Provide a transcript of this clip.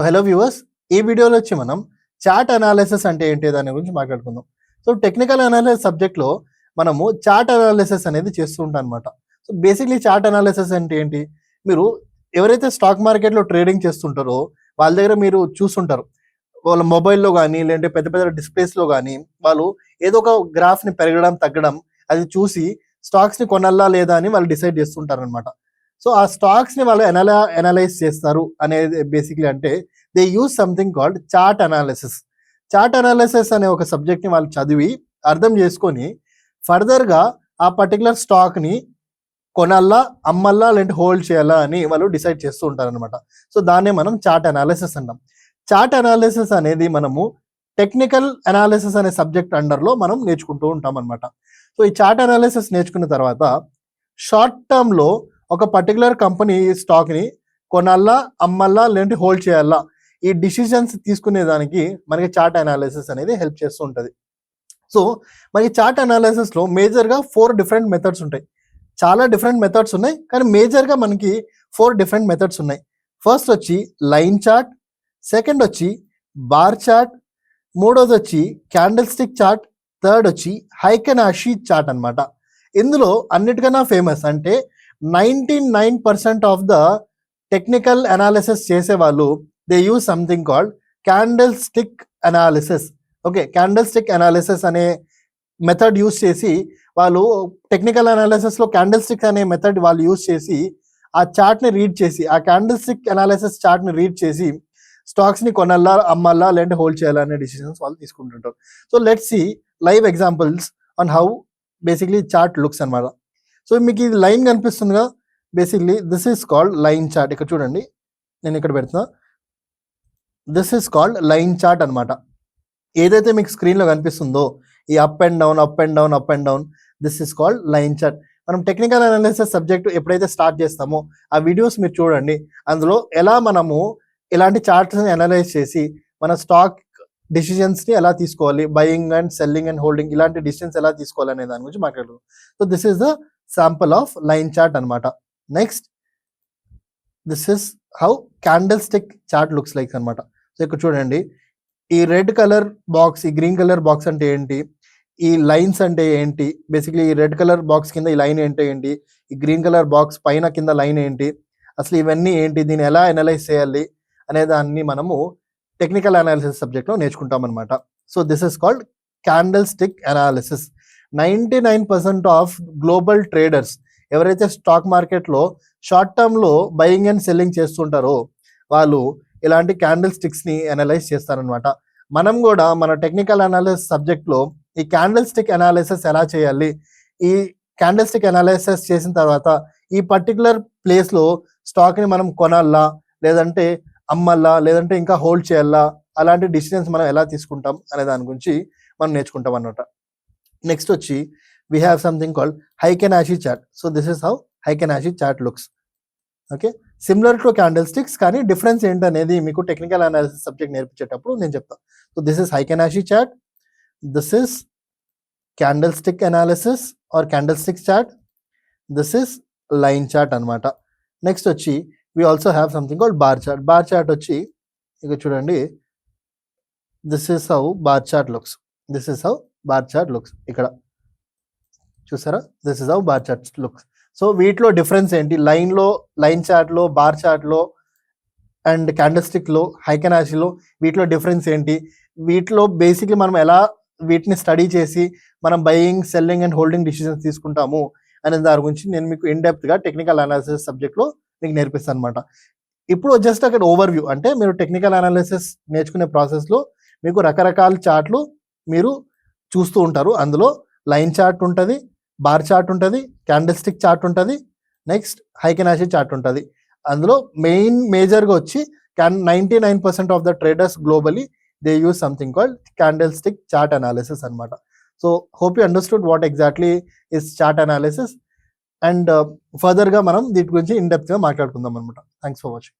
Hello viewers, ఈ వీడియోలో వచ్చి మనం చార్ట్ అనాలిసిస్ అంటే ఏంటి దాని గురించి మాట్లాడుకుందాం. సో టెక్నికల్ అనాలిసిస్ సబ్జెక్ట్లో మనము చార్ట్ అనాలిసిస్ అనేది చేస్తూ ఉంటాం అనమాట. సో బేసిక్లీ చార్ట్ అనాలిసిస్ అంటే ఏంటి, మీరు ఎవరైతే స్టాక్ మార్కెట్లో ట్రేడింగ్ చేస్తుంటారో వాళ్ళ దగ్గర మీరు చూస్తుంటారు, వాళ్ళ మొబైల్లో కానీ లేదంటే పెద్ద పెద్ద డిస్ప్లేస్లో కానీ వాళ్ళు ఏదో ఒక గ్రాఫ్ని పెరగడం తగ్గడం అది చూసి స్టాక్స్ని కొనాలా లేదా అని వాళ్ళు డిసైడ్ చేస్తుంటారు అనమాట. సో ఆ స్టాక్స్ని వాళ్ళు అనలైజ్ చేస్తారు అనేది బేసిక్లీ అంటే they use something called chart analysis. Chart analysis అనే ఒక సబ్జెక్ట్ని వాళ్ళు చదివి అర్థం చేసుకొని ఫర్దర్గా ఆ పర్టికులర్ స్టాక్ని కొనాలా, అమ్మల్లా, లేదంటే హోల్డ్ చేయాలా అని వాళ్ళు డిసైడ్ చేస్తూ ఉంటారు అనమాట. సో దాన్నే మనం చార్ట్ అనాలిసిస్ అంటాం. చార్ట్ అనాలిసిస్ అనేది మనము టెక్నికల్ అనాలిసిస్ అనే సబ్జెక్ట్ అండర్లో మనం నేర్చుకుంటూ ఉంటాం అనమాట. సో ఈ చార్ట్ అనాలిసిస్ నేర్చుకున్న తర్వాత షార్ట్ టర్మ్లో ఒక పర్టికులర్ కంపెనీ స్టాక్ని కొనాలా, అమ్మల్లా, లేదంటే హోల్డ్ చేయాలా, ఈ డిసిషన్స్ తీసుకునే దానికి మనకి చార్ట్ అనాలిసిస్ అనేది హెల్ప్ చేస్తూ ఉంటుంది. సో మనకి చార్ట్ అనాలిసిస్లో మేజర్గా 4 డిఫరెంట్ మెథడ్స్ ఉంటాయి. చాలా డిఫరెంట్ మెథడ్స్ ఉన్నాయి, కానీ మేజర్గా మనకి 4 డిఫరెంట్ మెథడ్స్ ఉన్నాయి. ఫస్ట్ వచ్చి లైన్ చార్ట్, సెకండ్ వచ్చి బార్ చార్ట్, మూడోది వచ్చి క్యాండిల్ స్టిక్ చార్ట్, థర్డ్ వచ్చి హైకెనాషి చార్ట్ అనమాట. ఇందులో అన్నిటికన్నా ఫేమస్ అంటే 99% ఆఫ్ ద టెక్నికల్ అనాలిసిస్ చేసే వాళ్ళు they use something called candle stick analysis. Okay, candle stick analysis అనే మెథడ్ యూజ్ చేసి వాళ్ళు టెక్నికల్ అనాలిసిస్లో క్యాండిల్ స్టిక్ అనే మెథడ్ వాళ్ళు యూజ్ చేసి ఆ చార్ట్ని రీడ్ చేసి, ఆ క్యాండిల్ స్టిక్ అనాలిసిస్ చార్ట్ని రీడ్ చేసి స్టాక్స్ని కొనాలా, అమ్మాలా, లేదంటే హోల్డ్ చేయాలా అనే డిసిషన్స్ వాళ్ళు తీసుకుంటుంటారు. So let's see live examples on how basically chart looks అనమాట. సో మీకు ఇది లైన్ కనిపిస్తుందిగా, basically this is called line chart. ఇక్కడ చూడండి, నేను ఇక్కడ పెడుతున్నా, this is called line chart అనమాట. ఏదైతే మీకు స్క్రీన్లో కనిపిస్తుందో ఈ up and down, up and down, up and down, this is called line chart. మనం టెక్నికల్ అనాలిసిస్ సబ్జెక్ట్ ఎప్పుడైతే స్టార్ట్ చేస్తామో ఆ వీడియోస్ మీరు చూడండి. అందులో ఎలా మనము ఇలాంటి చార్ట్స్ని అనలైజ్ చేసి మన స్టాక్ డిసిషన్స్ని ఎలా తీసుకోవాలి, buying and selling and holding, ఇలాంటి డిసిషన్స్ ఎలా తీసుకోవాలి అనే దాని గురించి మాట్లాడుతున్నాం. So this is the sample of line chart అనమాట. Next this is how candle stick chart looks like అనమాట. సో ఇక్కడ చూడండి, ఈ రెడ్ కలర్ బాక్స్, ఈ గ్రీన్ కలర్ బాక్స్ అంటే ఏంటి, ఈ లైన్స్ అంటే ఏంటి, బేసిక్లీ ఈ రెడ్ కలర్ బాక్స్ కింద ఈ లైన్ ఏంటి, ఈ గ్రీన్ కలర్ బాక్స్ పైన కింద లైన్ ఏంటి, అసలు ఇవన్నీ ఏంటి, దీన్ని ఎలా అనలైజ్ చేయాలి అనే దాన్ని మనము టెక్నికల్ అనాలిసిస్ సబ్జెక్ట్లో నేర్చుకుంటాం అనమాట. So this is called candle stick analysis. 99% of global traders ఎవరైతే స్టాక్ మార్కెట్లో షార్ట్ టర్మ్లో బయింగ్ అండ్ సెల్లింగ్ చేస్తుంటారో వాళ్ళు ఇలాంటి క్యాండిల్ స్టిక్స్ని అనలైజ్ చేస్తారనమాట. మనం కూడా మన టెక్నికల్ అనాలిసిస్ సబ్జెక్ట్లో ఈ క్యాండిల్ స్టిక్ అనాలిసిస్ ఎలా చేయాలి, ఈ క్యాండిల్ స్టిక్ అనాలిసిస్ చేసిన తర్వాత ఈ పర్టికులర్ ప్లేస్లో స్టాక్ని మనం కొనాలా, లేదంటే అమ్మల్లా, లేదంటే ఇంకా హోల్డ్ చేయాలా, అలాంటి డిసిషన్స్ మనం ఎలా తీసుకుంటాం అనే దాని గురించి మనం నేర్చుకుంటాం అన్నమాట. నెక్స్ట్ వచ్చి we have something called Heikin Ashi chart. So this is how Heikin Ashi chart looks. Okay, similar to candle sticks, కానీ డిఫరెన్స్ ఏంటనేది మీకు టెక్నికల్ అనాలిసిస్ సబ్జెక్ట్ నేర్పించేటప్పుడు నేను చెప్తాను. So this is Heikin Ashi chart, this is candle stick analysis or candle stick chart, this is line chart అనమాట. Next వచ్చి we also have something called bar chart. Bar chart వచ్చి ఇక చూడండి, this is how bar chart looks, this is how bar chart looks. ఇక్కడ చూసారా, this is how bar chart looks. So వీటిలో difference ఏంటి, line చార్ట్లో, bar చార్ట్లో and candle స్టిక్లో, హైకెనాషిలో వీటిలో డిఫరెన్స్ ఏంటి, వీటిలో బేసిక్లీ మనం ఎలా వీటిని స్టడీ చేసి మనం buying, selling and holding decisions తీసుకుంటాము అనే దాని గురించి నేను మీకు ఇన్డెప్త్గా టెక్నికల్ అనాలిసిస్ సబ్జెక్ట్లో మీకు నేర్పిస్తాను అనమాట. ఇప్పుడు జస్ట్ అక్కడ ఓవర్వ్యూ, అంటే మీరు టెక్నికల్ అనాలిసిస్ నేర్చుకునే ప్రాసెస్లో మీకు రకరకాల చార్ట్లు మీరు చూస్తూ ఉంటారు. అందులో లైన్ చార్ట్ ఉంటుంది, బార్ చార్ట్ ఉంటుంది, క్యాండిల్ స్టిక్ చార్ట్ ఉంటుంది, నెక్స్ట్ హైకెనాషి చార్ట్ ఉంటుంది. అందులో మేజర్గా వచ్చి 99% of the traders globally they use something called candle stick chart analysis అనమాట. So hope you understood what exactly is chart analysis, and ఫర్దర్గా మనం దీని గురించి ఇన్ డెప్త్గా మాట్లాడుకుందాం అనమాట. Thanks for watching.